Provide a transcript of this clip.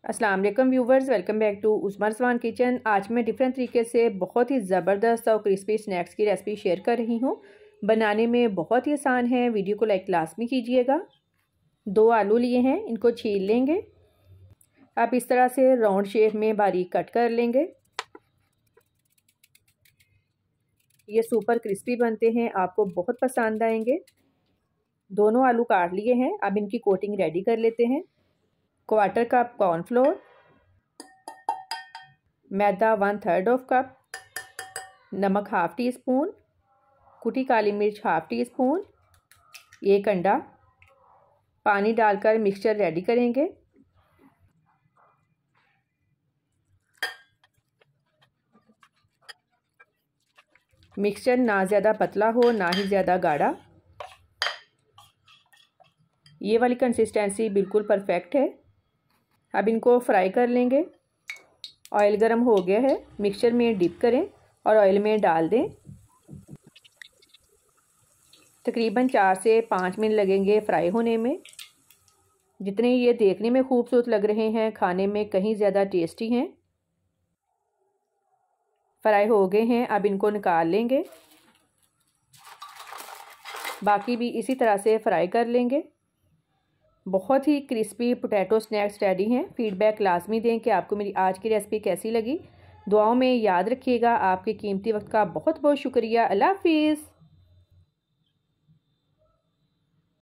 अस्सलाम वालेकुम viewers, welcome back to Usma Rizwan kitchen. आज मैं डिफरेंट तरीके से बहुत ही ज़बरदस्त और क्रिस्पी स्नैक्स की रेसिपी शेयर कर रही हूँ। बनाने में बहुत ही आसान है। वीडियो को लाइक लाजमी कीजिएगा। 2 आलू लिए हैं, इनको छील लेंगे। आप इस तरह से राउंड शेप में बारीक कट कर लेंगे। ये सुपर क्रिस्पी बनते हैं, आपको बहुत पसंद आएंगे। दोनों आलू काट लिए हैं, अब इनकी कोटिंग रेडी कर लेते हैं। 1/4 कप कॉर्नफ्लोर, मैदा 1/3 कप, नमक 1/2 टी स्पून, कुटी काली मिर्च 1/2 टी स्पून, 1 अंडा। पानी डालकर मिक्सचर रेडी करेंगे। मिक्सचर ना ज़्यादा पतला हो ना ही ज़्यादा गाढ़ा। ये वाली कंसिस्टेंसी बिल्कुल परफेक्ट है। अब इनको फ्राई कर लेंगे। ऑयल गरम हो गया है, मिक्सचर में डिप करें और ऑयल में डाल दें। तकरीबन 4 से 5 मिनट लगेंगे फ्राई होने में। जितने ये देखने में खूबसूरत लग रहे हैं, खाने में कहीं ज़्यादा टेस्टी हैं। फ्राई हो गए हैं, अब इनको निकाल लेंगे। बाकी भी इसी तरह से फ्राई कर लेंगे। बहुत ही क्रिस्पी पोटैटो स्नैक्स रेडी हैं। फीडबैक लाजमी दें कि आपको मेरी आज की रेसिपी कैसी लगी। दुआओं में याद रखिएगा। आपके कीमती वक्त का बहुत बहुत शुक्रिया। अल्लाह हाफिज़।